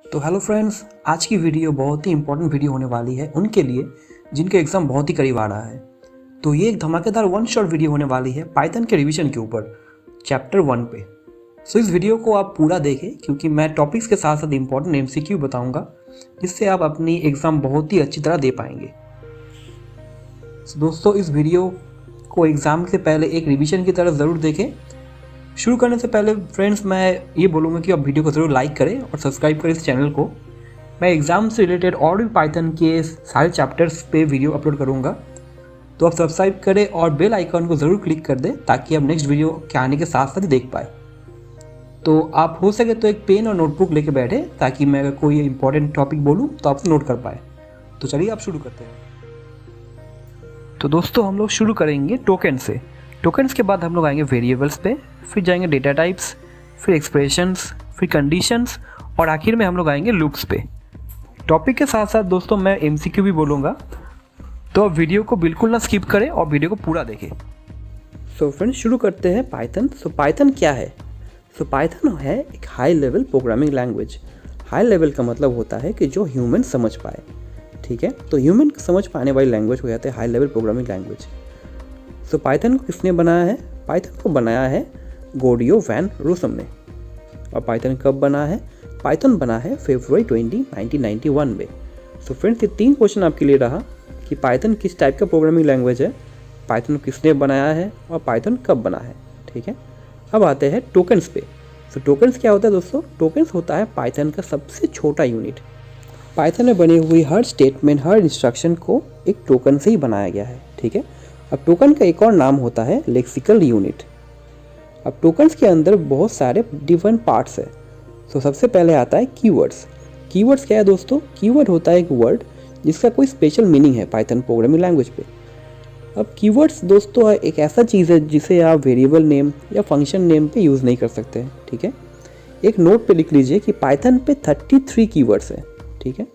तो hello friends, आज की वीडियो बहुत ही इंपॉर्टेंट वीडियो होने वाली है उनके लिए जिनके एग्ज़ाम बहुत ही करीब आ रहा है। तो ये एक धमाकेदार वन शॉट वीडियो होने वाली है पाइथन के रिवीजन के ऊपर चैप्टर 1 पे। सो इस वीडियो को आप पूरा देखें क्योंकि मैं टॉपिक्स के साथ साथ इंपॉर्टेंट MCQ बताऊंगा जिससे आप अपनी एग्ज़ाम बहुत ही अच्छी तरह दे पाएंगे। सो दोस्तों, इस वीडियो को एग्ज़ाम से पहले एक रिवीजन की तरह ज़रूर देखें। शुरू करने से पहले फ्रेंड्स मैं ये बोलूँगा कि आप वीडियो को ज़रूर लाइक करें और सब्सक्राइब करें इस चैनल को। मैं एग्ज़ाम से रिलेटेड और भी पाइथन के सारे चैप्टर्स पे वीडियो अपलोड करूँगा, तो आप सब्सक्राइब करें और बेल आइकन को ज़रूर क्लिक कर दें ताकि आप नेक्स्ट वीडियो के आने के साथ साथ ही देख पाए। तो आप हो सके तो एक पेन और नोटबुक लेके बैठे ताकि मैं अगर कोई इंपॉर्टेंट टॉपिक बोलूँ तो आप नोट कर पाए। तो चलिए आप शुरू करते हैं। तो दोस्तों, हम लोग शुरू करेंगे टोकन से। टोकन्स के बाद हम लोग आएंगे वेरिएबल्स पे, फिर जाएंगे डेटा टाइप्स, फिर एक्सप्रेशंस, फिर कंडीशंस और आखिर में हम लोग आएंगे लूप्स पे। टॉपिक के साथ साथ दोस्तों मैं MCQ भी बोलूँगा, तो आप वीडियो को बिल्कुल ना स्किप करें और वीडियो को पूरा देखें। सो फ्रेंड्स, शुरू करते हैं पाइथन। सो पाइथन क्या है? सो पाइथन है एक high level programming language. High level का मतलब होता है कि जो ह्यूमन समझ पाए, ठीक है। तो ह्यूमन समझ पाने वाली लैंग्वेज हो जाते हैं हाई लेवल प्रोग्रामिंग लैंग्वेज। सो पाइथन को किसने बनाया है? पाइथन को बनाया है गोडियो वैन रूसम ने। और पाइथन कब बना है? पाइथन बना है फरवरी 20, 1991 में। सो फ्रेंड्स, ये 3 क्वेश्चन आपके लिए रहा कि पाइथन किस टाइप का प्रोग्रामिंग लैंग्वेज है, पाइथन किसने बनाया है और पाइथन कब बना है, ठीक है। अब आते हैं टोकन्स पे। सो टोकन्स क्या होता है दोस्तों? टोकन्स होता है पाइथन का सबसे छोटा यूनिट। पाइथन में बनी हुई हर स्टेटमेंट, हर इंस्ट्रक्शन को एक टोकन से ही बनाया गया है, ठीक है। अब टोकन का एक और नाम होता है लेक्सिकल यूनिट। अब टोकन्स के अंदर बहुत सारे डिफरेंट पार्ट्स है। तो सबसे पहले आता है कीवर्ड्स। कीवर्ड्स क्या है दोस्तों? कीवर्ड होता है एक वर्ड जिसका कोई स्पेशल मीनिंग है पाइथन प्रोग्रामिंग लैंग्वेज पे। अब कीवर्ड्स दोस्तों एक ऐसा चीज़ है जिसे आप वेरिएबल नेम या फंक्शन नेम पे यूज़ नहीं कर सकते हैं, ठीक है। एक नोट पे लिख लीजिए कि पाइथन पे 33 कीवर्ड्स है, ठीक है।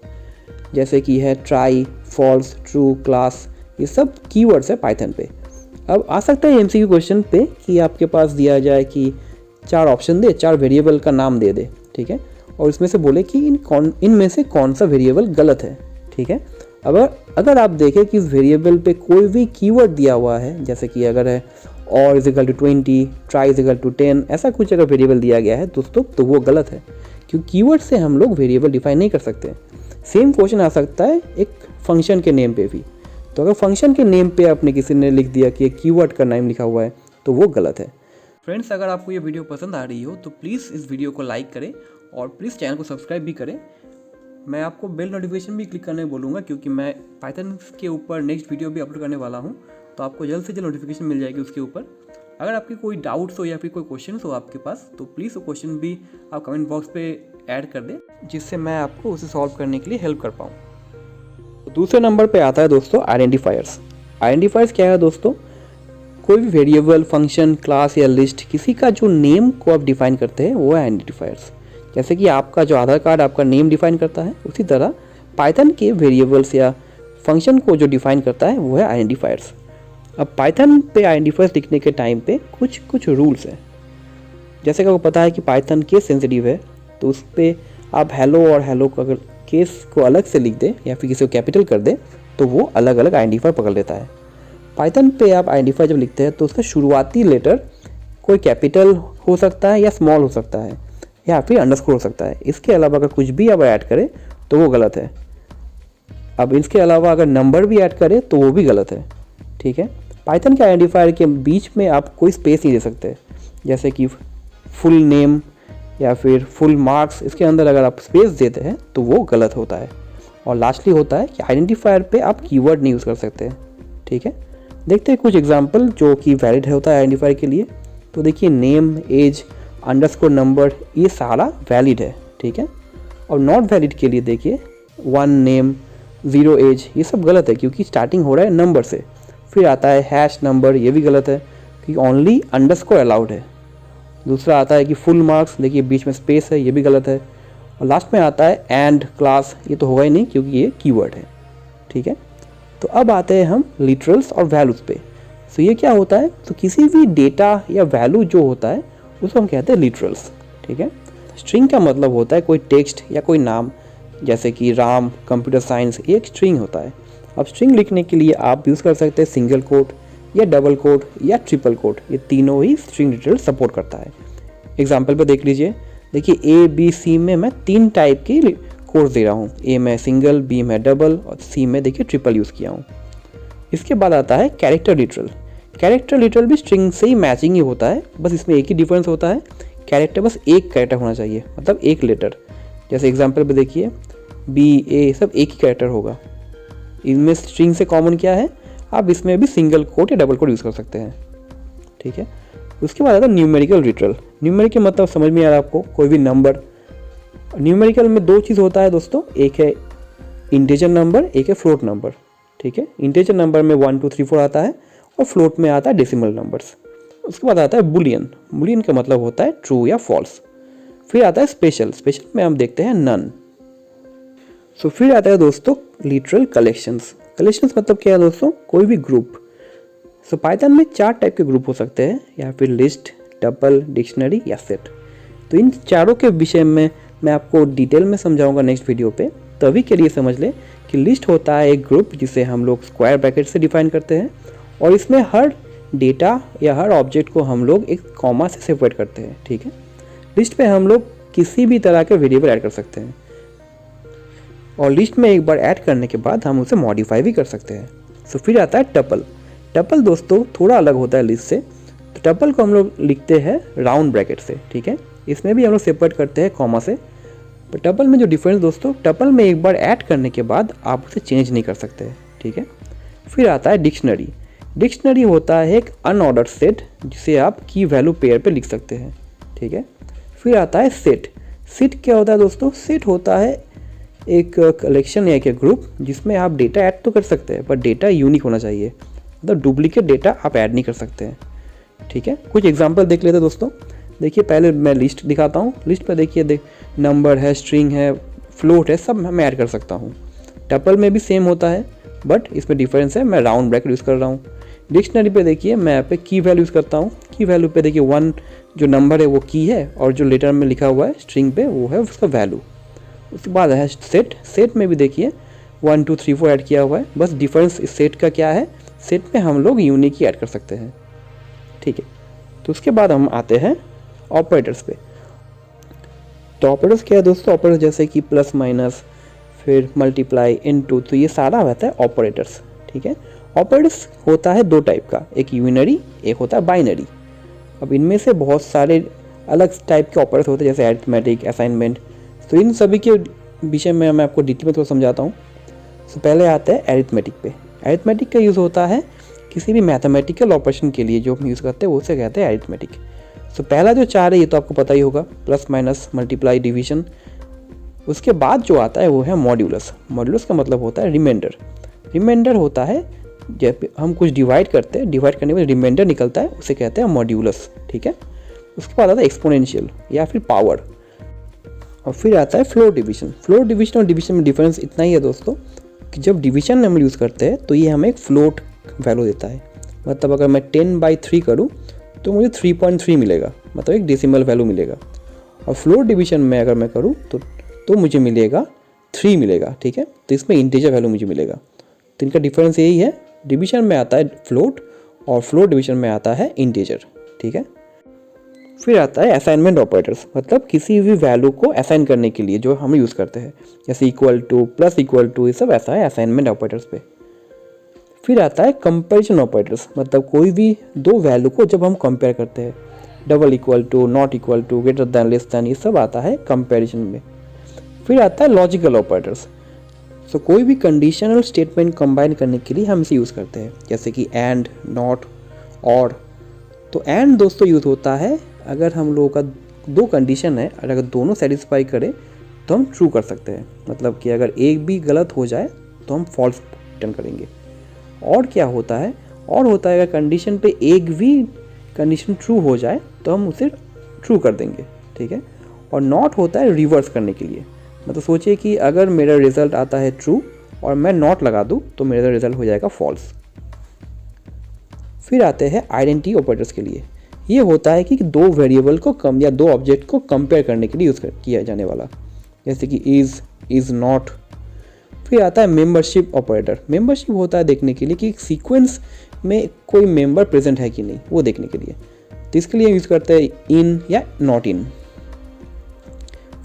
जैसे कि है ट्राई, फॉल्स, ट्रू, क्लास, ये सब कीवर्ड्स है पाइथन पे। अब आ सकता है MCQ क्वेश्चन पे कि आपके पास दिया जाए कि 4 ऑप्शन दे, 4 वेरिएबल का नाम दे दे, ठीक है, और इसमें से बोले कि इनमें से कौन सा वेरिएबल गलत है, ठीक है। अगर आप देखें कि इस वेरिएबल पे कोई भी कीवर्ड दिया हुआ है, जैसे कि अगर है और equal to 20, try equal to 10, ऐसा कुछ अगर वेरिएबल दिया गया है दोस्तों तो वो गलत है, क्योंकि कीवर्ड से हम लोग वेरिएबल डिफाइन नहीं कर सकते। सेम क्वेश्चन आ सकता है एक फंक्शन के नेम पे भी। तो अगर फंक्शन के नेम पे आपने किसी ने लिख दिया कि एक कीवर्ड का नाम लिखा हुआ है तो वो गलत है। फ्रेंड्स, अगर आपको ये वीडियो पसंद आ रही हो तो प्लीज़ इस वीडियो को लाइक करें और प्लीज़ चैनल को सब्सक्राइब भी करें। मैं आपको बेल नोटिफिकेशन भी क्लिक करने बोलूँगा क्योंकि मैं पाइथन के ऊपर नेक्स्ट वीडियो भी अपलोड करने वाला हूँ, तो आपको जल्द से जल्द नोटिफिकेशन मिल जाएगी उसके ऊपर। अगर आपकी कोई डाउट्स हो या फिर कोई क्वेश्चन हो आपके पास तो प्लीज़ वो क्वेश्चन भी आप कमेंट बॉक्स पे ऐड कर दें जिससे मैं आपको उसे सॉल्व करने के लिए हेल्प कर पाऊँ। तो दूसरे नंबर पे आता है दोस्तों आइडेंटिफायर्स। आइडेंटिफायर्स क्या है दोस्तों? कोई भी वेरिएबल, फंक्शन, क्लास या लिस्ट, किसी का जो नेम को आप डिफाइन करते हैं वो है आइडेंटिफायर्स। जैसे कि आपका जो आधार कार्ड आपका नेम डिफाइन करता है, उसी तरह पाइथन के वेरिएबल्स या फंक्शन को जो डिफाइन करता है वो है आइडेंटिफायर्स। अब पाइथन पे आइडेंटिफायर्स लिखने के टाइम पे कुछ रूल्स हैं। जैसे कि आपको पता है कि पाइथन केस सेंसिटिव है, तो उस पर आप हेलो और हेलो को अगर केस को अलग से लिख दे या फिर किसी को कैपिटल कर दे तो वो अलग अलग आइडेंटिफायर पकड़ लेता है। पाइथन पे आप आइडेंटिफायर जब लिखते हैं तो उसका शुरुआती लेटर कोई कैपिटल हो सकता है या स्मॉल हो सकता है या फिर अंडरस्कोर हो सकता है। इसके अलावा अगर कुछ भी आप ऐड करें तो वो गलत है। अब इसके अलावा अगर नंबर भी ऐड करें तो वो भी गलत है, ठीक है। पाइथन के आइडेंटिफायर के बीच में आप कोई स्पेस नहीं दे सकते, जैसे कि फुल नेम या फिर फुल मार्क्स, इसके अंदर अगर आप स्पेस देते हैं तो वो गलत होता है। और लास्टली होता है कि आइडेंटिफायर पे आप कीवर्ड नहीं यूज़ कर सकते, ठीक है। देखते हैं कुछ एग्जांपल जो कि वैलिड होता है आइडेंटिफायर के लिए। तो देखिए नेम, एज, अंडरस्कोर, नंबर, ये सारा वैलिड है, ठीक है। और नॉट वैलिड के लिए देखिए 1 नेम, 0 एज, ये सब गलत है क्योंकि स्टार्टिंग हो रहा है नंबर से। फिर आता है हैश नंबर, ये भी गलत है क्योंकि ओनली अंडरस्कोर अलाउड है। दूसरा आता है कि फुल मार्क्स, देखिए बीच में स्पेस है, ये भी गलत है। और लास्ट में आता है एंड क्लास, ये तो होगा ही नहीं क्योंकि ये कीवर्ड है, ठीक है। तो अब आते हैं हम लिटरल्स और वैल्यूज़ पे। तो ये क्या होता है? तो किसी भी डेटा या वैल्यू जो होता है उसको हम कहते हैं लिटरल्स, ठीक है। स्ट्रिंग का मतलब होता है कोई टेक्स्ट या कोई नाम, जैसे कि राम कंप्यूटर साइंस, एक स्ट्रिंग होता है। अब स्ट्रिंग लिखने के लिए आप यूज़ कर सकते हैं सिंगल कोट या डबल कोट या ट्रिपल कोट, ये तीनों ही स्ट्रिंग डिटेल सपोर्ट करता है। एग्जाम्पल पे देख लीजिए, देखिए A B C में मैं 3 टाइप की कोड दे रहा हूँ। A में सिंगल, B में डबल और C में देखिए ट्रिपल यूज़ किया हूँ। इसके बाद आता है कैरेक्टर लिटरल। कैरेक्टर लिटरल भी स्ट्रिंग से ही मैचिंग ही होता है, बस इसमें एक ही डिफरेंस होता है, कैरेक्टर बस एक कैरेक्टर होना चाहिए, मतलब एक लेटर। जैसे एग्जाम्पल पे देखिए B A सब एक ही कैरेक्टर होगा। इनमें स्ट्रिंग से कॉमन क्या है, आप इसमें भी सिंगल कोट या डबल कोट यूज़ कर सकते हैं, ठीक है। उसके बाद आता है न्यूमेरिकल लिटरल। न्यूमेरिकल मतलब समझ में आ रहा है आपको, कोई भी नंबर। न्यूमेरिकल में 2 चीज़ होता है दोस्तों, एक है इंटीजर नंबर, एक है फ्लोट नंबर, ठीक है। इंटीजर नंबर में 1 2 3 4 आता है और फ्लोट में आता है डेसिमल नंबर्स। उसके बाद आता है बुलियन। बुलियन का मतलब होता है ट्रू या फॉल्स। फिर आता है स्पेशल। स्पेशल में हम देखते हैं नन। सो फिर आता है दोस्तों लिटरल कलेक्शंस। कलेक्शंस मतलब क्या है दोस्तों, कोई भी ग्रुप। सो पाइथन में 4 टाइप के ग्रुप हो सकते हैं, या फिर लिस्ट, टपल, डिक्शनरी या सेट। तो इन चारों के विषय में मैं आपको डिटेल में समझाऊंगा नेक्स्ट वीडियो पे। तो अभी के लिए समझ लें कि लिस्ट होता है एक ग्रुप जिसे हम लोग स्क्वायर ब्रैकेट से डिफाइन करते हैं, और इसमें हर डेटा या हर ऑब्जेक्ट को हम लोग एक कॉमा से सेपरेट करते हैं, ठीक है। लिस्ट पे हम लोग किसी भी तरह के वेरिएबल ऐड कर सकते हैं, और लिस्ट में एक बार ऐड करने के बाद हम उसे मॉडिफाई भी कर सकते हैं। सो फिर आता है टपल। टपल दोस्तों थोड़ा अलग होता है लिस्ट से। तो टपल को हम लोग लिखते हैं राउंड ब्रैकेट से, ठीक है। इसमें भी हम लोग सेपरेट करते हैं कॉमा से। पर टपल में जो डिफरेंस दोस्तों, टपल में एक बार ऐड करने के बाद आप उसे चेंज नहीं कर सकते, ठीक है। फिर आता है डिक्शनरी। डिक्शनरी होता है एक अनऑर्डर्ड सेट जिसे आप की वैल्यू पेयर पे लिख सकते हैं, ठीक है। फिर आता है सेट। सेट क्या होता है दोस्तों, सेट होता है एक कलेक्शन या एक ग्रुप जिसमें आप डेटा ऐड तो कर सकते हैं, पर डेटा यूनिक होना चाहिए, मतलब डुप्लीकेट डेटा आप ऐड नहीं कर सकते हैं, ठीक है। कुछ एग्जांपल देख लेते हैं दोस्तों। देखिए पहले मैं लिस्ट दिखाता हूँ। लिस्ट पे देखिए नंबर है, स्ट्रिंग है, फ्लोट है, सब मैं ऐड कर सकता हूँ। टपल में भी सेम होता है, बट इसमें डिफरेंस है, मैं राउंड ब्रैकेट यूज़ कर रहा हूँ। डिक्शनरी पे देखिए मैं यहाँ पे की वैल्यू यूज़ करता हूँ। की वैल्यू पे देखिए 1 जो नंबर है वो की है, और जो लेटर में लिखा हुआ है स्ट्रिंग पे वो है उसका वैल्यू। उसके बाद है सेट। सेट में भी देखिए 1 2 3 4 ऐड किया हुआ है, बस डिफरेंस इस सेट का क्या है, सेट में हम लोग यूनिक ही ऐड कर सकते हैं, ठीक है। तो उसके बाद हम आते हैं ऑपरेटर्स पे। तो ऑपरेटर्स क्या है दोस्तों, ऑपरेटर्स जैसे कि प्लस माइनस, फिर मल्टीप्लाई, इनटू, तो ये सारा रहता है ऑपरेटर्स, ठीक है। ऑपरेटर्स होता है 2 टाइप का, एक यूनिनरी, एक होता है बाइनरी। अब इनमें से बहुत सारे अलग टाइप के ऑपरेटर्स होते हैं, जैसे अरिथमेटिक, असाइनमेंट। तो इन सभी के विषय में मैं आपको डिटेल में थोड़ा समझाता हूँ। तो पहले आता है अरिथमेटिक पे। अरिथमेटिक का यूज़ होता है किसी भी मैथमेटिकल ऑपरेशन के लिए जो हम यूज़ करते हैं उसे कहते हैं अरिथमेटिक। तो पहला जो 4 है ये तो आपको पता ही होगा, प्लस माइनस मल्टीप्लाई डिवीजन। उसके बाद जो आता है वो है मॉड्यूलस। मॉड्यूलस का मतलब होता है रिमाइंडर। रिमाइंडर होता है जब हम कुछ डिवाइड करते हैं, डिवाइड करने में रिमाइंडर निकलता है उसे कहते हैं मॉड्यूलस, ठीक है। उसके बाद आता है एक्सपोनेंशियल या फिर पावर, और फिर आता है फ्लोर डिवीजन। फ्लोर डिवीजन और डिवीजन में डिफरेंस इतना ही है दोस्तों कि जब डिवीजन हम यूज़ करते हैं तो ये हमें एक फ्लोट वैल्यू देता है। मतलब अगर मैं 10/3 करूँ तो मुझे 3.3 मिलेगा, मतलब एक डेसिमल वैल्यू मिलेगा। और फ्लोर डिवीजन में अगर मैं करूँ तो मुझे मिलेगा 3 मिलेगा, ठीक है। तो इसमें इंटीजर वैल्यू मुझे मिलेगा। तो इनका डिफरेंस यही है, डिवीजन में आता है फ्लोट और फ्लोर डिवीजन में आता है इंटीजर, ठीक है। फिर आता है असाइनमेंट ऑपरेटर्स, मतलब किसी भी वैल्यू को असाइन करने के लिए जो हम यूज़ करते हैं, जैसे equal to, plus equal to, ये सब ऐसा है असाइनमेंट ऑपरेटर्स पे। फिर आता है कंपैरिजन ऑपरेटर्स, मतलब कोई भी 2 वैल्यू को जब हम कंपेयर करते हैं, double equal to, not equal to, greater than, less than, ये सब आता है कंपैरिजन में। फिर आता है लॉजिकल ऑपरेटर्स। सो कोई भी कंडीशनल स्टेटमेंट कंबाइन करने के लिए हम इसे यूज़ करते हैं, जैसे कि एंड, नॉट, और। तो एंड दोस्तों यूज़ होता है अगर हम लोगों का 2 कंडीशन है और अगर दोनों सेटिस्फाई करें तो हम ट्रू कर सकते हैं, मतलब कि अगर एक भी गलत हो जाए तो हम फॉल्स रिटर्न करेंगे। और क्या होता है, और होता है अगर कंडीशन पे एक भी कंडीशन ट्रू हो जाए तो हम उसे ट्रू कर देंगे, ठीक है। और नॉट होता है रिवर्स करने के लिए, मतलब सोचिए कि अगर मेरा रिजल्ट आता है ट्रू और मैं नॉट लगा दूँ तो मेरा रिजल्ट हो जाएगा फॉल्स। फिर आते हैं आइडेंटिटी ऑपरेटर्स के लिए। ये होता है कि दो वेरिएबल को कम या दो ऑब्जेक्ट को कंपेयर करने के लिए यूज़ किया जाने वाला, जैसे कि इज़ नॉट। फिर आता है मेंबरशिप ऑपरेटर। मेंबरशिप होता है देखने के लिए कि सीक्वेंस में कोई मेंबर प्रेजेंट है कि नहीं, वो देखने के लिए। तो इसके लिए यूज़ करते हैं इन या नॉट इन।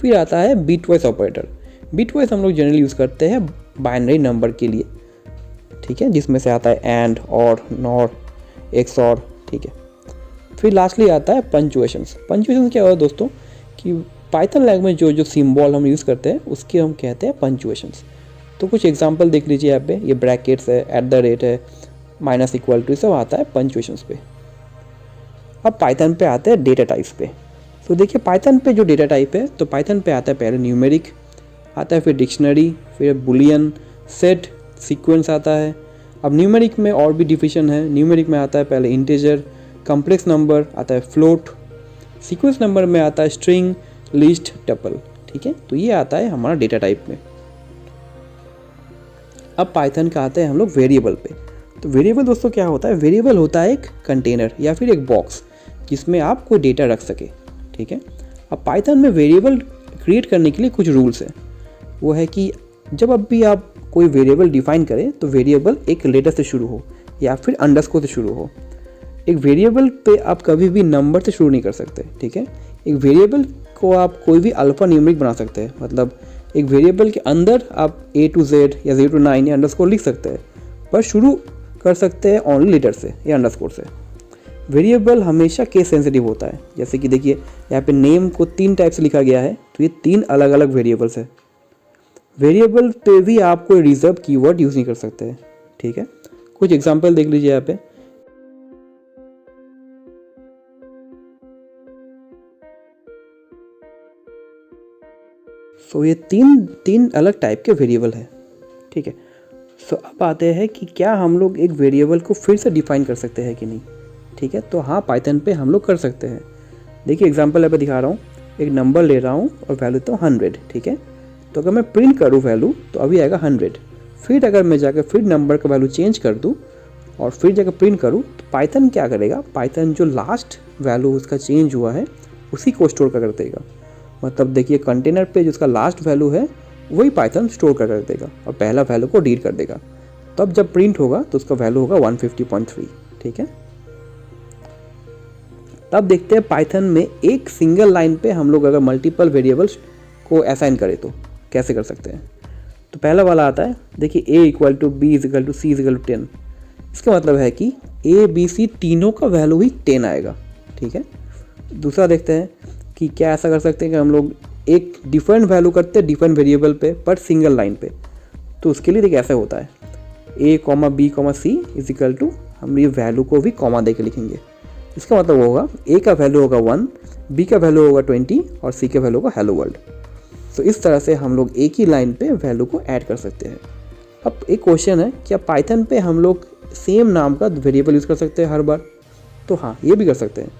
फिर आता है बिटवाइज ऑपरेटर। बिटवाइज हम लोग जनरली यूज़ करते हैं बाइनरी नंबर के लिए, ठीक है, जिसमें से आता है एंड, और, नॉर, एक्स और, ठीक है। फिर लास्टली आता है पंचुएशंस। पंचुएशन क्या होता है दोस्तों कि पाइथन लैंग्वेज में जो सिंबल हम यूज़ करते हैं उसके हम कहते हैं पंचुएशंस। तो कुछ एग्जांपल देख लीजिए यहाँ पे, ये ब्रैकेट्स है, एट द रेट है, माइनस इक्वल टू, सब आता है पंचुएशंस पे। अब पाइथन पे आते हैं डेटा टाइप्स पे। तो देखिए पाइथन पे जो डेटा टाइप है, तो पाइथन पे आता है पहले न्यूमेरिक, आता है फिर डिक्शनरी, फिर बुलियन, सेट, सीक्वेंस आता है। अब न्यूमेरिक में और भी डिफिनेशन है। न्यूमेरिक में आता है पहले इंटीजर, कॉम्प्लेक्स नंबर, आता है फ्लोट। सीक्वेंस नंबर में आता है स्ट्रिंग, लिस्ट, टपल, ठीक है। तो ये आता है हमारा डेटा टाइप में। अब पाइथन का आते हैं हम लोग वेरिएबल पे। तो वेरिएबल दोस्तों क्या होता है? वेरिएबल होता है एक कंटेनर या फिर एक बॉक्स जिसमें आप कोई डेटा रख सके, ठीक है। अब पाइथन में वेरिएबल क्रिएट करने के लिए कुछ रूल्स है। वो है कि जब भी आप कोई वेरिएबल डिफाइन करें तो वेरिएबल एक लेटर से शुरू हो या फिर अंडरस्कोर से शुरू हो। एक वेरिएबल पे आप कभी भी नंबर से शुरू नहीं कर सकते, ठीक है। एक वेरिएबल को आप कोई भी अल्फा न्यूमेरिक बना सकते हैं, मतलब एक वेरिएबल के अंदर आप A to Z या 0 to 9 या अंडरस्कोर लिख सकते हैं, पर शुरू कर सकते हैं ओनली लेटर से या अंडरस्कोर से। वेरिएबल हमेशा केस सेंसिटिव होता है। जैसे कि देखिए यहाँ पे नेम को 3 टाइप से लिखा गया है, तो ये 3 अलग अलग वेरिएबल्स है। वेरिएबल पे भी आप कोई रिजर्व कीवर्ड यूज़ नहीं कर सकते हैं, ठीक है। कुछ एग्जांपल देख लीजिए यहाँ पे। सो ये तीन अलग टाइप के वेरिएबल है, ठीक है। सो अब आते हैं कि क्या हम लोग एक वेरिएबल को फिर से डिफाइन कर सकते हैं कि नहीं, ठीक है। तो हाँ, पाइथन पे हम लोग कर सकते हैं। देखिए एग्जांपल यहाँ पे दिखा रहा हूँ, एक नंबर ले रहा हूँ और वैल्यू तो 100, ठीक है। तो अगर मैं प्रिंट करूँ वैल्यू तो अभी आएगा 100। फिर अगर मैं जाकर फिर नंबर का वैल्यू चेंज कर दूँ और फिर जाकर प्रिंट करूँ तो पाइथन क्या करेगा? पाइथन जो लास्ट वैल्यू उसका चेंज हुआ है उसी को स्टोर कर देगा। मतलब देखिए कंटेनर पे जिसका लास्ट वैल्यू है वही पाइथन स्टोर कर देगा और पहला वैल्यू को डिलीट कर देगा। तब जब प्रिंट होगा तो उसका वैल्यू होगा 150.3, ठीक है। तब देखते हैं पाइथन में एक सिंगल लाइन पे हम लोग अगर मल्टीपल वेरिएबल्स को असाइन करें तो कैसे कर सकते हैं। तो पहला वाला आता है, देखिए A equal to B equal to C equal to 10। इसका मतलब है कि A B C तीनों का वैल्यू ही 10 आएगा, ठीक है। दूसरा देखते हैं कि क्या ऐसा कर सकते हैं कि हम लोग एक डिफरेंट वैल्यू करते हैं डिफरेंट वेरिएबल पे पर सिंगल लाइन पे। तो उसके लिए देखिए ऐसा होता है A, B, C is equal to, हम ये वैल्यू को भी कॉमा दे के लिखेंगे। इसका मतलब होगा A का वैल्यू होगा 1, B का वैल्यू होगा 20 और C का वैल्यू होगा हेलो वर्ल्ड। तो इस तरह से हम लोग एक ही लाइन पे वैल्यू को ऐड कर सकते हैं। अब एक क्वेश्चन है, क्या पाइथन पे हम लोग सेम नाम का वेरिएबल यूज़ कर सकते हैं हर बार? तो हाँ, ये भी कर सकते हैं।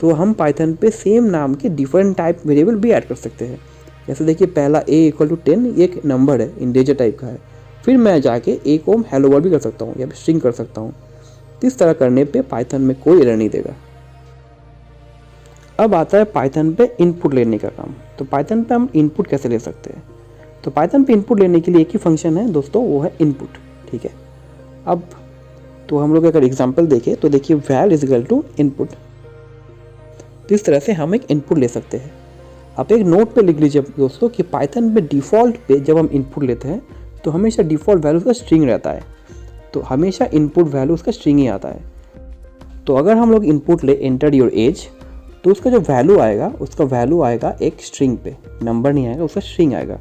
तो हम पाइथन पे सेम नाम के डिफरेंट टाइप वेरिएबल भी ऐड कर सकते हैं। जैसे देखिए पहला A इक्वल टू 10 ये एक नंबर है, इंटीजर टाइप का है। फिर मैं जाके A को हेलो वर्ल्ड भी कर सकता हूँ या फिर स्ट्रिंग कर सकता हूँ। तो इस तरह करने पे पाइथन में कोई एरर नहीं देगा। अब आता है पाइथन पे इनपुट लेने का काम। तो पाइथन पे हम इनपुट कैसे ले सकते हैं? तो पाइथन पे इनपुट लेने के लिए एक ही फंक्शन है दोस्तों, वो है इनपुट, ठीक है। अब तो हम लोग अगर एग्जांपल देखें तो देखिए val is equal to input. तो इस तरह से हम एक इनपुट ले सकते हैं। आप एक नोट पे लिख लीजिए दोस्तों कि पाइथन में डिफ़ॉल्ट पे जब हम इनपुट लेते हैं तो हमेशा डिफ़ॉल्ट वैल्यू उसका स्ट्रिंग रहता है। तो हमेशा इनपुट वैल्यू उसका स्ट्रिंग ही आता है। तो अगर हम लोग इनपुट ले एंटर योर एज, तो उसका जो वैल्यू आएगा उसका वैल्यू आएगा एक स्ट्रिंग पे, नंबर नहीं आएगा, उसका स्ट्रिंग आएगा।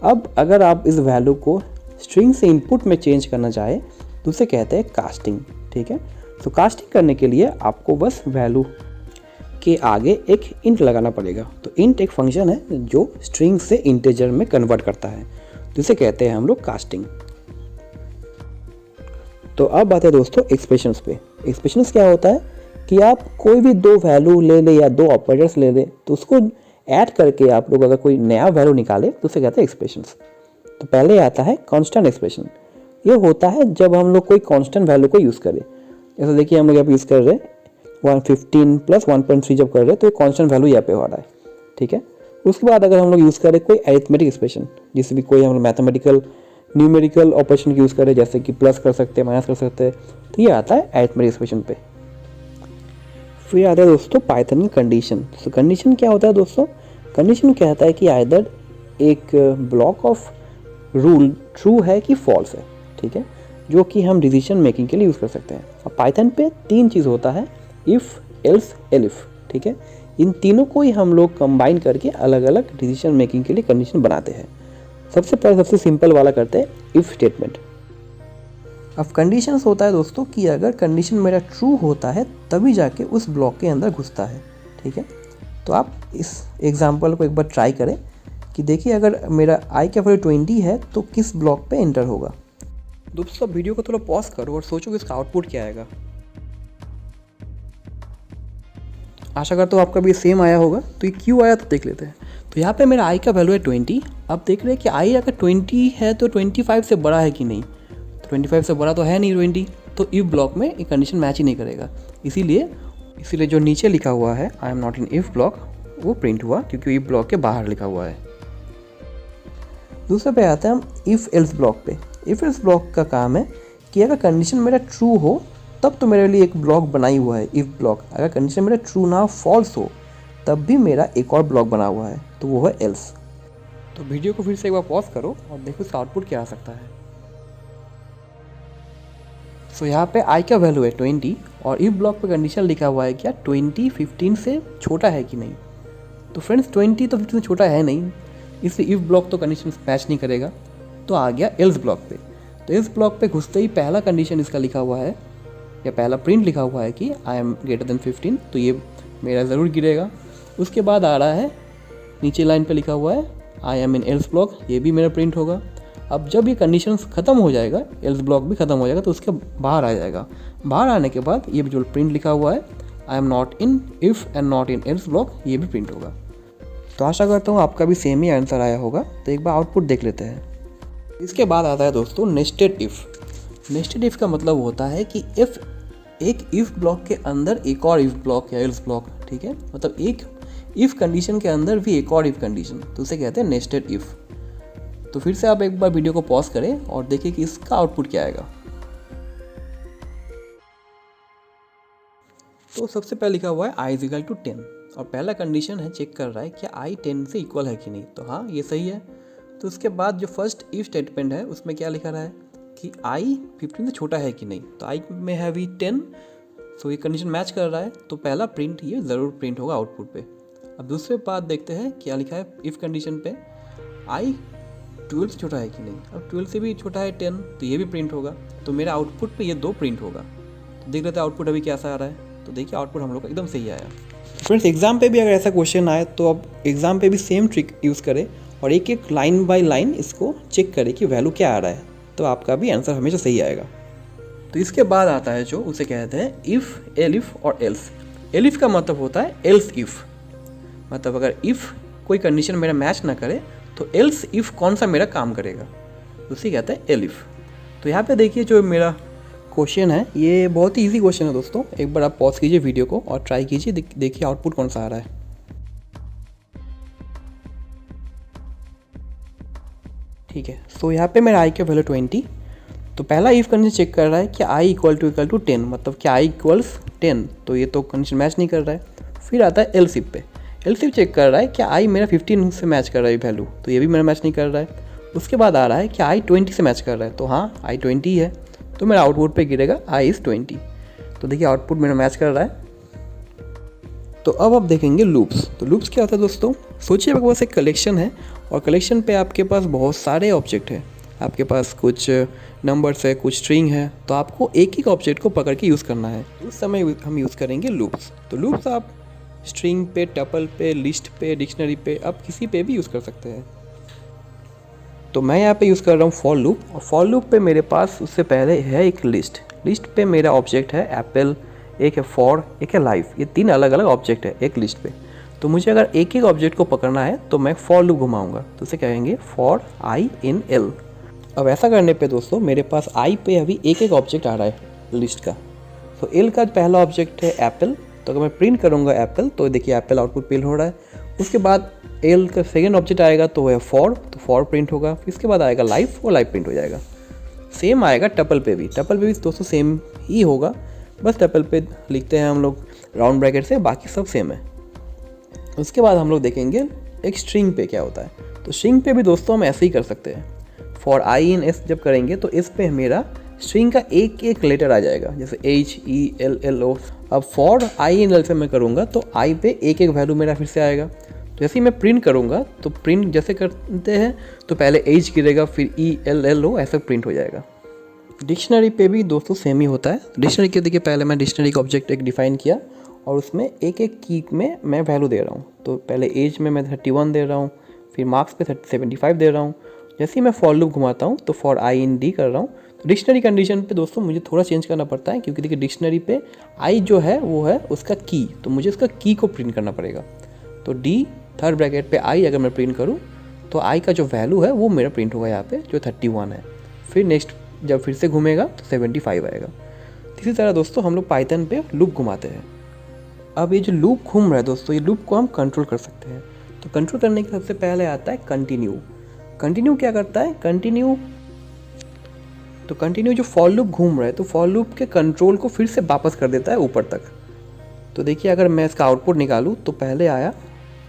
अब अगर आप इस वैल्यू को स्ट्रिंग से इनपुट में चेंज करना चाहे तो उसे कहते हैं कास्टिंग, ठीक है। तो कास्टिंग करने के लिए आपको बस वैल्यू के आगे एक इंट लगाना पड़ेगा। तो इंट एक फंक्शन है जो स्ट्रिंग से इंटीजर में कन्वर्ट करता है, तो इसे कहते हैं हम लोग कास्टिंग। तो अब बात है दोस्तों एक्सप्रेशंस पे। एक्सप्रेशंस क्या होता है कि आप कोई भी दो वैल्यू ले ले या दो ऑपरेटर्स ले ले तो उसको ऐड करके आप लोग अगर कोई नया वैल्यू निकाले तो उसे कहते हैं एक्सप्रेशंस। तो पहले आता है कांस्टेंट एक्सप्रेशन। ये होता है जब हम लोग कोई कांस्टेंट वैल्यू को यूज़ करें। जैसे देखिए हम लोग यहाँ पे यूज़ कर रहे हैं 115 प्लस 1.3 जब कर रहे हैं तो एक कॉन्स्टेंट वैल्यू यहाँ पे हो रहा है, ठीक है। उसके बाद अगर हम लोग यूज़ करें कोई अरिथमेटिक एक्सप्रेशन, जिससे भी कोई हम लोग मैथमेटिकल न्यूमेरिकल ऑपरेशन यूज़ करें, जैसे कि प्लस कर सकते हैं, माइनस कर सकते हैं, तो ये आता है अरिथमेटिक एक्सप्रेशन पे। फिर आता है दोस्तों पाइथन की कंडीशन। तो कंडीशन क्या होता है दोस्तों? कंडीशन कहता है कि आइदर एक ब्लॉक ऑफ रूल ट्रू है कि फॉल्स है, ठीक है, जो कि हम डिसीजन मेकिंग के लिए यूज़ कर सकते हैं। अब पाइथन पे 3 चीज़ होता है, इफ़, एल्स, एलिफ, ठीक है। इन तीनों को ही हम लोग कंबाइन करके अलग अलग डिसीजन मेकिंग के लिए कंडीशन बनाते हैं। सबसे पहले सबसे सिंपल वाला करते हैं, इफ़ स्टेटमेंट। अब कंडीशंस होता है दोस्तों कि अगर कंडीशन मेरा ट्रू होता है तभी जाके उस ब्लॉक के अंदर घुसता है, ठीक है। तो आप इस एग्जांपल को एक बार ट्राई करें कि देखिए अगर मेरा आई का वैल्यू 20 है तो किस ब्लॉक पे एंटर होगा। दोस्तों वीडियो को थोड़ा पॉज करो और सोचो कि इसका आउटपुट क्या आएगा। आशा करता हूँ आपका भी सेम आया होगा। तो ये क्यों आया तो देख लेते हैं। तो यहाँ पे मेरा आई का वैल्यू है 20। अब देख रहे हैं कि आई अगर 20 है तो 25 से बड़ा है कि नहीं। तो 25 से बड़ा तो है नहीं 20, तो इफ ब्लॉक में ये कंडीशन मैच ही नहीं करेगा। इसीलिए जो नीचे लिखा हुआ है I am not in if block वो प्रिंट हुआ, क्योंकि इफ ब्लॉक के बाहर लिखा हुआ है। दूसरे पे आते हैं हम इफ़ एल्स ब्लॉक पे। इफ़ एल्स ब्लॉक का काम है कि अगर कंडीशन मेरा ट्रू हो तब तो मेरे लिए एक ब्लॉक बनाई हुआ है इफ़ ब्लॉक। अगर कंडीशन मेरा ट्रू ना फॉल्स हो तब भी मेरा एक और ब्लॉक बना हुआ है, तो वो है एल्स। तो वीडियो को फिर से एक बार पॉज करो और देखो इसका आउटपुट क्या आ सकता है। सो यहाँ पे आई का वैल्यू है 20 और इफ ब्लॉक पे कंडीशन लिखा हुआ है क्या 20 15 से छोटा है कि नहीं। तो फ्रेंड्स 20 तो 15 से छोटा है नहीं, इसलिए इफ ब्लॉक तो कंडीशन मैच नहीं करेगा। तो आ गया एल्स ब्लॉक पे। तो इस ब्लॉक पे घुसते ही पहला कंडीशन इसका लिखा हुआ है या पहला प्रिंट लिखा हुआ है कि आई एम ग्रेटर देन 15, तो ये मेरा ज़रूर गिरेगा। उसके बाद आ रहा है नीचे लाइन पे लिखा हुआ है I am in else block, ये भी मेरा प्रिंट होगा। अब जब ये कंडीशन ख़त्म हो जाएगा, एल्स ब्लॉक भी ख़त्म हो जाएगा, तो उसके बाहर आ जाएगा। बाहर आने के बाद ये जो प्रिंट लिखा हुआ है I am not in if and not in else block, ये भी प्रिंट होगा। तो आशा करता हूँ आपका भी सेम ही आंसर आया होगा। तो एक बार आउटपुट देख लेते हैं। इसके बाद आता है दोस्तों नेस्टेड इफ़। नेस्टेड इफ़ का मतलब होता है कि इफ़ एक इफ़ ब्लॉक के अंदर एक और इफ़ ब्लॉक या एल्स ब्लॉक, ठीक है, मतलब एक इफ़ कंडीशन के अंदर भी एक और इफ़ कंडीशन, तो उसे कहते हैं नेस्टेड इफ़। तो फिर से आप एक बार वीडियो को पॉज करें और देखिए कि इसका आउटपुट क्या आएगा। तो सबसे पहले लिखा हुआ है आई इज इक्वल टू 10 और पहला कंडीशन है चेक कर रहा है कि आई 10 से इक्वल है कि नहीं। तो हाँ ये सही है। तो उसके बाद जो फर्स्ट इफ स्टेटमेंट है उसमें क्या लिखा रहा है कि आई 15 से छोटा है कि नहीं। तो आई में है भी 10, सो ये कंडीशन मैच कर रहा है। तो पहला प्रिंट ये ज़रूर प्रिंट होगा आउटपुट पे। अब दूसरे बात देखते हैं क्या लिखा है इफ़ कंडीशन पे, आई 12 से छोटा है कि नहीं। अब 12 से भी छोटा है 10, तो ये भी प्रिंट होगा। तो मेरा आउटपुट पे ये 2 प्रिंट होगा। तो देख लेते हैं आउटपुट अभी कैसा आ रहा है। तो देखिए आउटपुट हम लोग का एकदम सही आया। फ्रेंड्स एग्जाम पे भी अगर ऐसा क्वेश्चन आए तो अब एग्जाम पे भी सेम ट्रिक यूज़ करें और एक एक लाइन बाय लाइन इसको चेक करें कि वैल्यू क्या आ रहा है, तो आपका भी आंसर हमेशा सही आएगा। तो इसके बाद आता है जो उसे कहते हैं इफ़, एलिफ और एल्स। एलिफ का मतलब होता है एल्स इफ़, मतलब अगर इफ़ कोई कंडीशन मेरा मैच ना करे तो एल्स इफ़ कौन सा मेरा काम करेगा, उसे कहते हैं एलिफ। तो यहाँ पे देखिए जो मेरा क्वेश्चन है ये बहुत ही इजी क्वेश्चन है दोस्तों। एक बार आप पॉज कीजिए वीडियो को और ट्राई कीजिए, देखिए आउटपुट कौन सा आ रहा है। ठीक है, सो यहाँ पे मेरा आई का वैल्यू 20। तो पहला इफ कंडीशन चेक कर रहा है कि आई इक्वल टू 10, मतलब कि आई इक्वल्स 10, तो ये तो कंडीशन मैच नहीं कर रहा है। फिर आता है एल्स इफ पे। एल्स इफ चेक कर रहा है कि आई मेरा 15 से मैच कर रहा है वैल्यू, तो ये भी मेरा मैच नहीं कर रहा है। उसके बाद आ रहा है कि आई 20 से मैच कर रहा है, तो हाँ आई 20 है, तो मेरा आउटपुट पे गिरेगा आई इज़ 20। तो देखिए आउटपुट मेरा मैच कर रहा है। तो अब आप देखेंगे लूप्स। तो लूप्स क्या होता है दोस्तों? सोचिए आपके पास एक कलेक्शन है और कलेक्शन पे आपके पास बहुत सारे ऑब्जेक्ट हैं। आपके पास कुछ नंबर्स है, कुछ स्ट्रिंग है, तो आपको एक एक ऑब्जेक्ट को पकड़ के यूज़ करना है। उस समय हम यूज़ करेंगे लूप्स। तो लूप्स आप स्ट्रिंग पे, टपल पे, लिस्ट पे, डिक्शनरी पे, आप किसी पे भी यूज़ कर सकते हैं। तो मैं यहाँ पे यूज़ कर रहा हूँ फॉर लूप, और फॉर लूप पे मेरे पास उससे पहले है एक लिस्ट। लिस्ट पे मेरा ऑब्जेक्ट है एप्पल, एक है फॉर, एक है लाइफ। ये 3 अलग अलग ऑब्जेक्ट है एक लिस्ट पे। तो मुझे अगर एक एक ऑब्जेक्ट को पकड़ना है तो मैं फॉर लूप घुमाऊंगा, तो उसे कहेंगे फॉर आई इन एल। अब ऐसा करने पे दोस्तों मेरे पास आई पे अभी एक एक ऑब्जेक्ट आ रहा है लिस्ट का। तो एल का पहला ऑब्जेक्ट है एप्पल, तो अगर मैं प्रिंट करूँगा एप्पल तो देखिए एप्पल आउटपुट प्रिंट हो रहा है। उसके बाद एल का सेकेंड ऑब्जेक्ट आएगा तो वह फॉर, तो फॉर प्रिंट होगा। फिर इसके बाद आएगा लाइफ, वो लाइफ प्रिंट हो जाएगा। सेम आएगा टपल पे भी, टपल पे भी दोस्तों सेम ही होगा, बस टपल पे लिखते हैं हम लोग राउंड ब्रैकेट से, बाकी सब सेम है। उसके बाद हम लोग देखेंगे एक स्ट्रिंग पे क्या होता है। तो स्ट्रिंग पे भी दोस्तों हम ऐसे ही कर सकते हैं। फॉर आई इन एस जब करेंगे तो इस पे मेरा स्ट्रिंग का एक एक लेटर आ जाएगा, जैसे H E L L O. अब फॉर आई इन एल से मैं करूँगा तो आई पे एक एक वैल्यू मेरा फिर से आएगा। तो जैसे ही मैं प्रिंट करूँगा तो प्रिंट जैसे करते हैं तो पहले एच गिरेगा, फिर ई एल एल ओ, ऐसा प्रिंट हो जाएगा। डिक्शनरी पे भी दोस्तों सेम ही होता है। डिक्शनरी के देखिए पहले मैं डिक्शनरी का ऑब्जेक्ट एक डिफाइन किया और उसमें एक एक की में मैं वैल्यू दे रहा हूँ। तो पहले एज में मैं 31 दे रहा हूँ, फिर मार्क्स पे 75 दे रहा हूँ। जैसे ही मैं फॉर लूप घुमाता हूँ तो फॉर आई इन डी कर रहा हूँ। तो डिक्शनरी कंडीशन पे दोस्तों मुझे थोड़ा चेंज करना पड़ता है, क्योंकि देखिए डिक्शनरी पे आई जो है वो है उसका की, तो मुझे उसका की को प्रिंट करना पड़ेगा। तो डी थर्ड ब्रैकेट पे आई अगर मैं प्रिंट करूँ तो आई का जो वैल्यू है वो मेरा प्रिंट होगा यहाँ पे, जो 31 है। फिर नेक्स्ट जब फिर से घूमेगा तो 75 आएगा। इसी तरह दोस्तों हम लोग पाइथन पे लूप घुमाते हैं। अब ये जो लूप घूम रहा है दोस्तों, ये लूप को हम कंट्रोल कर सकते हैं। तो कंट्रोल करने के सबसे पहले आता है कंटिन्यू। कंटिन्यू क्या करता है, कंटिन्यू जो फॉर लूप घूम रहा है तो फॉर लूप के कंट्रोल को फिर से वापस कर देता है ऊपर तक। तो देखिए अगर मैं इसका आउटपुट निकालूँ तो पहले आया,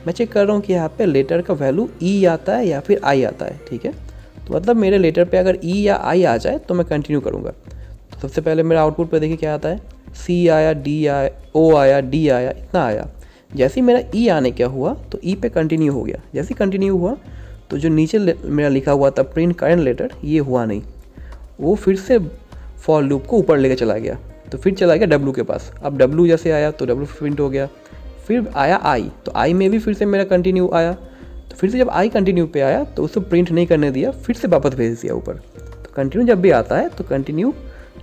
मैं चेक कर रहा हूँ कि यहाँ पे लेटर का वैल्यू ई आता है या फिर आई आता है, ठीक है। तो मतलब मेरे लेटर पे अगर ई या आई आ जाए तो मैं कंटिन्यू करूँगा। तो सबसे पहले मेरा आउटपुट पे देखिए क्या आता है, सी आया, डी आया, ओ आया, डी आया, इतना आया। जैसे ही मेरा ई आने क्या हुआ तो ई पे कंटिन्यू हो गया। जैसे ही कंटिन्यू हुआ तो जो नीचे मेरा लिखा हुआ था प्रिंट करंट लेटर, ये हुआ नहीं, वो फिर से फॉर लूप को ऊपर लेके चला गया। तो फिर चला गया डब्लू के पास। अब डब्लू जैसे आया तो डब्लू प्रिंट हो गया। फिर आया आई, तो आई में भी फिर से मेरा कंटिन्यू आया। तो फिर से जब आई कंटिन्यू पे आया तो उसको प्रिंट नहीं करने दिया, फिर से वापस भेज दिया ऊपर। तो कंटिन्यू जब भी आता है तो कंटिन्यू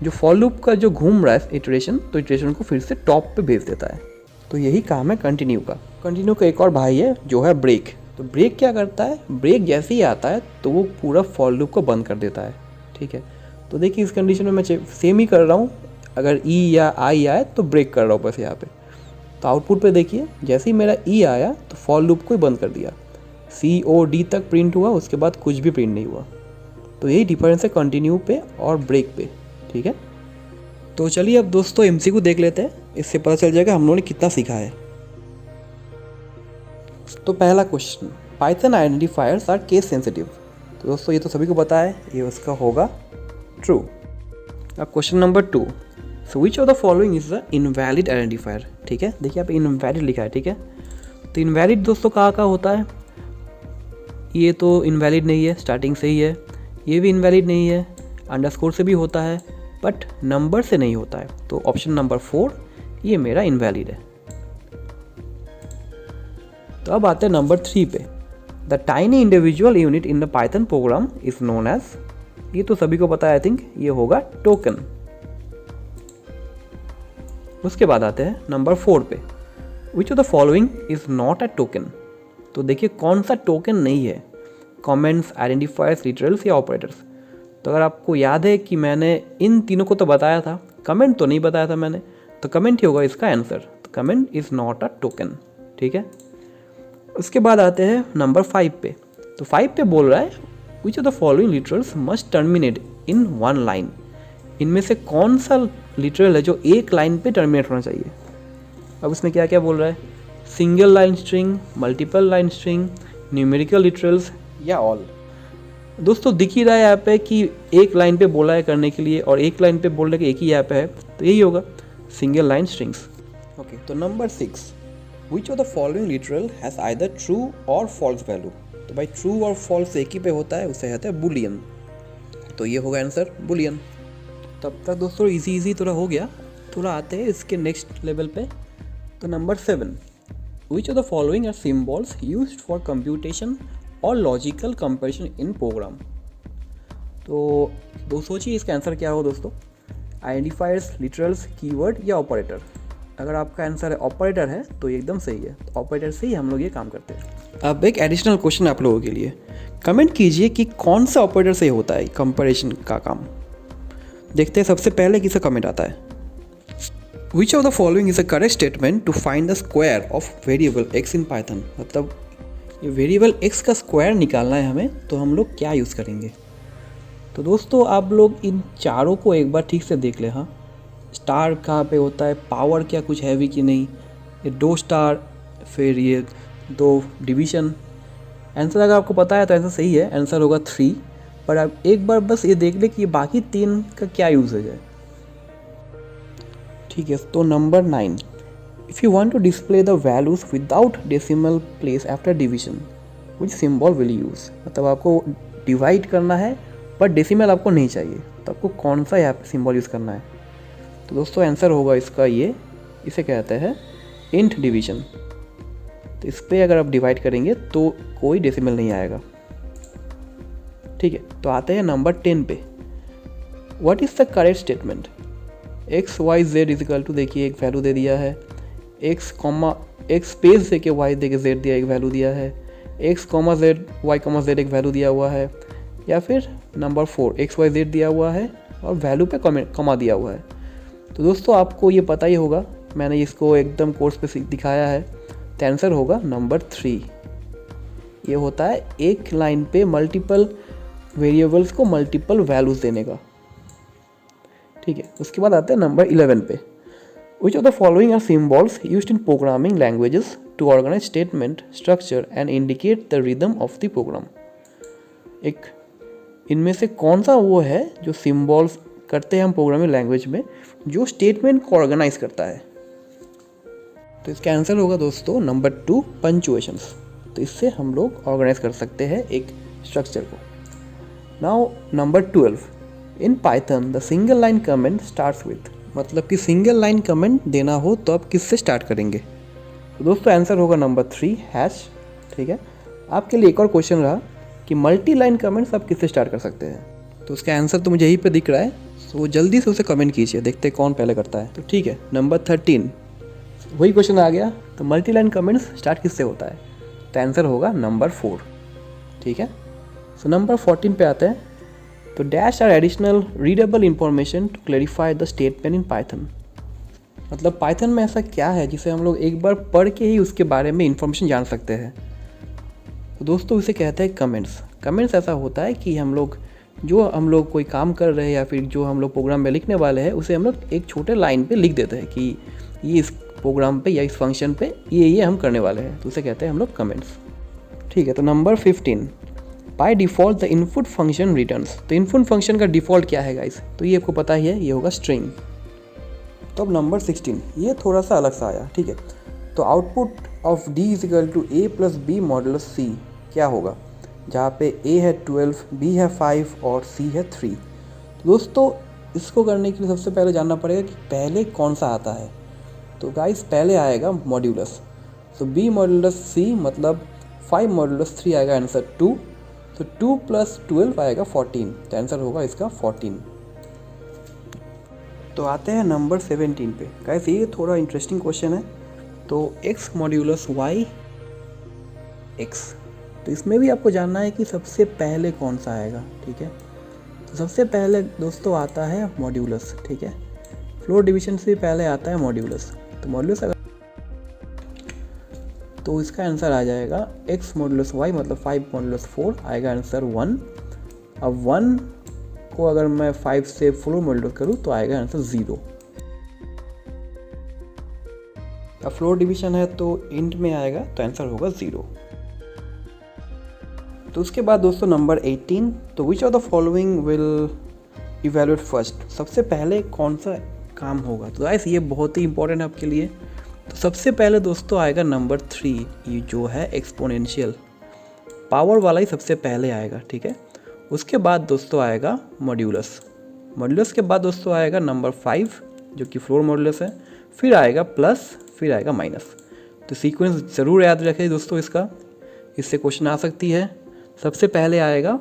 जो फॉर लूप का जो घूम रहा है इटरेशन, तो इटरेशन को फिर से टॉप पे भेज देता है। तो यही काम है कंटिन्यू का। कंटिन्यू का एक और भाई है जो है ब्रेक। तो ब्रेक क्या करता है, ब्रेक जैसे ही आता है तो वो पूरा फॉर लूप को बंद कर देता है, ठीक है। तो देखिए इस कंडीशन में मैं सेम ही कर रहा हूँ, अगर ई या आई आए तो ब्रेक कर रहा हूँ बस यहाँ पे। तो आउटपुट पे देखिए जैसे ही मेरा ई आया तो फॉर लूप को ही बंद कर दिया, सी ओ डी तक प्रिंट हुआ, उसके बाद कुछ भी प्रिंट नहीं हुआ। तो यही डिफरेंस है कंटिन्यू पे और ब्रेक पे, ठीक है। तो चलिए अब दोस्तों एमसीक्यू देख लेते हैं, इससे पता चल जाएगा हम लोगों ने कितना सीखा है। तो पहला question, Python identifiers are case sensitive. तो दोस्तों ये तो सभी को पता है, ये उसका होगा ट्रू। अब question number 2, so which of the following is the invalid identifier. ठीक है, देखिए आप इनवैलिड लिखा है, ठीक है। तो इनवैलिड दोस्तों कहाँ होता है, ये तो इनवैलिड नहीं है, स्टार्टिंग से ही है। ये भी इनवैलिड नहीं है, अंडरस्कोर से भी होता है, बट नंबर से नहीं होता है। तो ऑप्शन नंबर 4 ये मेरा इनवैलिड है। तो अब आते हैं नंबर 3 पे, the tiny individual unit in the Python program is known as. ये तो सभी को पता है, आई थिंक ये होगा टोकन। उसके बाद आते हैं नंबर 4 पे, which of the following is not a token. तो देखिए कौन सा टोकन नहीं है, कमेंट्स, आइडेंटिफायर्स, लिटरल्स या ऑपरेटर्स। तो अगर आपको याद है कि मैंने इन तीनों को तो बताया था, कमेंट तो नहीं बताया था मैंने, तो कमेंट ही होगा इसका आंसर। तो comment is not a token, ठीक है। उसके बाद आते हैं नंबर 5 पे। तो 5 पे बोल रहा है which of the following literals must terminate in one line. इनमें से कौन सा लिटरल है जो एक लाइन पे टर्मिनेट होना चाहिए। अब उसमें क्या क्या बोल रहा है, single line string, multiple line string, numerical literals या ऑल। दोस्तों दिख ही रहा है यहाँ पे कि एक लाइन पे बोला है करने के लिए और एक लाइन पे बोल रहा है कि एक ही यहाँ पे है, तो यही होगा सिंगल लाइन स्ट्रिंग्स। ओके, तो number 6, which of the following literal has either true और फॉल्स वैल्यू। तो भाई ट्रू और फॉल्स एक ही पे होता है, उसे कहते हैं बुलियन। तो ये होगा आंसर बुलियन। तब तक दोस्तों इजी थोड़ा हो गया, थोड़ा आते हैं इसके नेक्स्ट लेवल पे। तो number 7, which of the following are symbols used for computation और लॉजिकल कंपैरिजन इन प्रोग्राम। तो सोचिए इसका आंसर क्या होगा दोस्तों, आइडेंटिफायर्स, लिटरल्स, कीवर्ड या ऑपरेटर। अगर आपका आंसर है ऑपरेटर है तो ये एकदम सही है, तो ऑपरेटर से ही हम लोग ये काम करते हैं। अब एक एडिशनल क्वेश्चन आप लोगों के लिए, कमेंट कीजिए कि कौन सा ऑपरेटर से होता है कंपैरिजन का काम। देखते हैं सबसे पहले किसका कमेंट आता है। Which of the following is a correct statement to find the square of variable X in Python. मतलब ये वेरिएबल एक्स का स्क्वायर निकालना है हमें, तो हम लोग क्या यूज़ करेंगे। तो दोस्तों आप लोग इन चारों को एक बार ठीक से देख लें। हाँ, स्टार कहाँ पे होता है, पावर क्या कुछ हैवी कि नहीं, ये 2 स्टार, फिर ये 2 डिवीज़न। आंसर अगर आपको पता है तो आंसर सही है, आंसर होगा 3। पर आप एक बार बस ये देख लें कि ये बाकी 3 का क्या यूजेज है। ठीक है, तो number 9, if you want to display the values without decimal place after division which symbol will use. मतलब आपको डिवाइड करना है पर डेसिमल आपको नहीं चाहिए, तो आपको कौन सा यहाँ पे सिंबल यूज़ करना है। तो दोस्तों आंसर होगा इसका ये, इसे कहते हैं इंट डिवीजन। तो इस पर अगर आप डिवाइड करेंगे तो कोई डेसिमल नहीं आएगा। ठीक है, तो आते हैं नंबर 10 पे। What is the correct statement. X Y Z equal to, देखिए एक वैल्यू दे दिया है, एक्स स्पेस दे के वाई दे के जेड दिया एक वैल्यू दिया है, X comma Z Y comma Z एक वैल्यू दिया हुआ है, या फिर नंबर 4 एक्स वाई जेड दिया हुआ है और वैल्यू पे कॉमा दिया हुआ है। तो दोस्तों आपको ये पता ही होगा, मैंने इसको एकदम कोर्स पे दिखाया है। तो आंसर होगा नंबर 3। ये होता है एक लाइन पे मल्टीपल वेरिएबल्स को मल्टीपल वैल्यूज देने का। ठीक है, उसके बाद आते हैं नंबर 11 पे। Which of the following are symbols used in programming languages to organize statement structure and indicate the rhythm of the program. एक इनमें से कौन सा वो है जो सिम्बॉल्स करते हैं हम प्रोग्रामिंग लैंग्वेज में, जो स्टेटमेंट को ऑर्गेनाइज करता है। तो इसका आंसर होगा दोस्तों नंबर 2 पंचुएशंस। तो इससे हम लोग ऑर्गेनाइज कर सकते हैं एक स्ट्रक्चर को। Now number 12, in Python the single line comment starts with. मतलब कि सिंगल लाइन कमेंट देना हो तो आप किससे स्टार्ट करेंगे। तो दोस्तों आंसर होगा नंबर 3 हैश। ठीक है, आपके लिए एक और क्वेश्चन रहा कि मल्टी लाइन कमेंट्स आप किससे स्टार्ट कर सकते हैं। तो उसका आंसर तो मुझे यहीं पे दिख रहा है, तो जल्दी से उसे कमेंट कीजिए, देखते हैं कौन पहले करता है। तो ठीक है, नंबर 13 वही क्वेश्चन आ गया। तो मल्टी लाइन कमेंट्स स्टार्ट किससे होता है। तो आंसर होगा नंबर 4। ठीक है, सो नंबर 14 पे आते हैं। तो dash are additional readable information to clarify the statement in Python. मतलब पाइथन में ऐसा क्या है जिसे हम लोग एक बार पढ़ के ही उसके बारे में इंफॉर्मेशन जान सकते हैं। तो दोस्तों इसे कहते हैं कमेंट्स। कमेंट्स ऐसा होता है कि हम लोग कोई काम कर रहे हैं या फिर जो हम लोग प्रोग्राम में लिखने वाले हैं उसे हम लोग एक छोटे लाइन पे लिख देते हैं कि ये इस प्रोग्राम पे या इस फंक्शन पे ये हम करने वाले हैं, तो उसे कहते हैं हम लोग कमेंट्स। ठीक है, तो number 15, by default the input function returns. तो इनपुट फंक्शन का डिफ़ॉल्ट क्या है गाइस, तो ये आपको पता ही है, ये होगा स्ट्रिंग। तो अब नंबर 16, ये थोड़ा सा अलग सा आया। ठीक है, तो output of D is equal to A plus B modulus C क्या होगा, जहाँ पे ए है 12, बी है 5 और सी है 3। तो दोस्तों इसको करने के लिए सबसे पहले जानना पड़ेगा कि पहले कौन सा आता है। तो गाइस पहले आएगा मॉड्यूलस। तो बी मॉड्यूलस सी मतलब 5 मॉड्यूलस 3 आएगा आंसर 2। तो 2 + 12 आएगा 14। तो आंसर होगा इसका 14। तो आते हैं नंबर 17 पे। गाइस ये थोड़ा इंटरेस्टिंग क्वेश्चन है। तो x मॉड्यूलस y x, तो इसमें भी आपको जानना है कि सबसे पहले कौन सा आएगा। ठीक है, तो सबसे पहले दोस्तों आता है मॉड्यूलस। ठीक है, फ्लोर डिवीजन से पहले आता है मॉड्यूलस। तो मॉड्यूलस अगर, तो इसका आंसर आ जाएगा x मॉड्यूलस y मतलब 5 मॉड्यूलस 4 आएगा आंसर 1। अब 1 को अगर मैं 5 से फ्लोर मॉड्यूलस करूँ तो आएगा आंसर 0। अब फ्लोर डिवीजन है तो इंट में आएगा, तो आंसर होगा 0। तो उसके बाद दोस्तों नंबर 18, तो विच of the following will evaluate first. सबसे पहले कौन सा काम होगा। तो गाइस ये बहुत ही इंपॉर्टेंट है आपके लिए। तो सबसे पहले दोस्तों आएगा नंबर 3, ये जो है एक्सपोनेंशियल पावर वाला ही सबसे पहले आएगा। ठीक है, उसके बाद दोस्तों आएगा मॉड्यूलस। मॉड्यूलस के बाद दोस्तों आएगा नंबर 5 जो कि फ्लोर मॉड्यूलस है, फिर आएगा प्लस, फिर आएगा माइनस। तो सीक्वेंस ज़रूर याद रखें दोस्तों इसका, इससे क्वेश्चन आ सकती है। सबसे पहले आएगा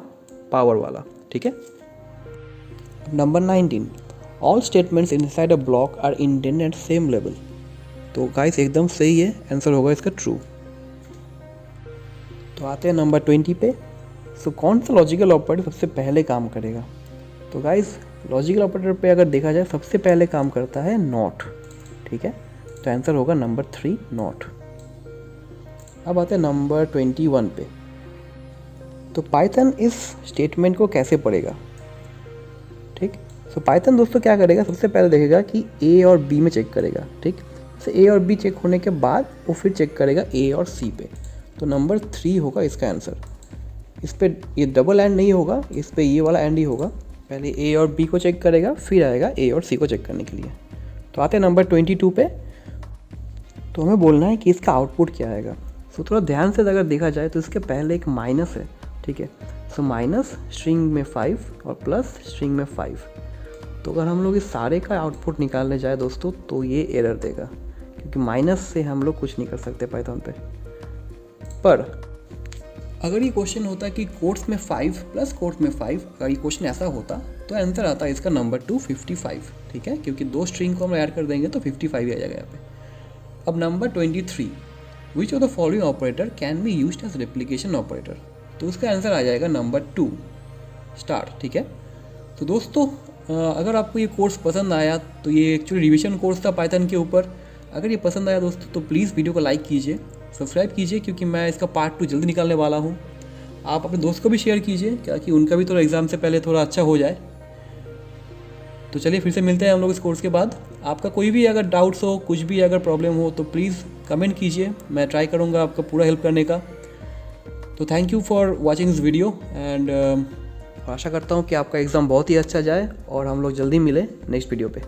पावर वाला। ठीक है, number 19, all statements inside a block are indented at same level. तो गाइस एकदम सही है, आंसर होगा इसका ट्रू। तो आते हैं नंबर 20 पे। सो कौन सा लॉजिकल ऑपरेटर सबसे पहले काम करेगा। तो गाइस लॉजिकल ऑपरेटर पे अगर देखा जाए सबसे पहले काम करता है नॉट। ठीक है। तो आंसर होगा नंबर 3 नॉट। अब आते हैं नंबर 21 पे। तो पाइथन इस स्टेटमेंट को कैसे पढ़ेगा, ठीक। सो पाइथन दोस्तों क्या करेगा, सबसे पहले देखेगा कि ए और बी में चेक करेगा, ठीक। तो ए और बी चेक होने के बाद वो फिर चेक करेगा ए और सी पे। तो नंबर 3 होगा इसका आंसर। इस पर ये डबल एंड नहीं होगा, इस पर ये वाला एंड ही होगा। पहले ए और बी को चेक करेगा, फिर आएगा ए और सी को चेक करने के लिए। तो आते हैं नंबर 22 पे। तो हमें बोलना है कि इसका आउटपुट क्या आएगा। सो थोड़ा ध्यान से अगर देखा जाए तो इसके पहले एक माइनस है, ठीक है। सो माइनस स्ट्रिंग में 5 और प्लस स्ट्रिंग में 5। तो अगर हम लोग इस सारे का आउटपुट निकालने जाए दोस्तों तो ये एरर देगा, क्योंकि माइनस से हम लोग कुछ नहीं कर सकते पाइथन पे। पर अगर ये क्वेश्चन होता कि कोट्स में 5 प्लस कोट्स में 5, अगर ये क्वेश्चन ऐसा होता तो आंसर आता इसका नंबर 2 55, ठीक है, क्योंकि दो स्ट्रिंग को हम ऐड कर देंगे तो 55 ही आ जाएगा यहाँ पे। अब number 23, which of the following operator can be used as replication operator. तो उसका आंसर आ जाएगा नंबर 2 स्टार, ठीक है। तो दोस्तों अगर आपको ये कोर्स पसंद आया तो ये एक्चुअली रिवीजन कोर्स था पाइथन के ऊपर। अगर ये पसंद आया दोस्तों तो प्लीज़ वीडियो को लाइक कीजिए, सब्सक्राइब कीजिए, क्योंकि मैं इसका पार्ट 2 जल्दी निकालने वाला हूँ। आप अपने दोस्त को भी शेयर कीजिए, क्या कि उनका भी थोड़ा एग्ज़ाम से पहले थोड़ा अच्छा हो जाए। तो चलिए फिर से मिलते हैं हम लोग इस कोर्स के बाद। आपका कोई भी अगर डाउट्स हो, कुछ भी अगर प्रॉब्लम हो तो प्लीज़ कमेंट कीजिए, मैं ट्राई करूँगा आपका पूरा हेल्प करने का। तो thank you for watching this video and आशा करता हूँ कि आपका एग्ज़ाम बहुत ही अच्छा जाए और हम लोग जल्दी मिलें नेक्स्ट वीडियो पे।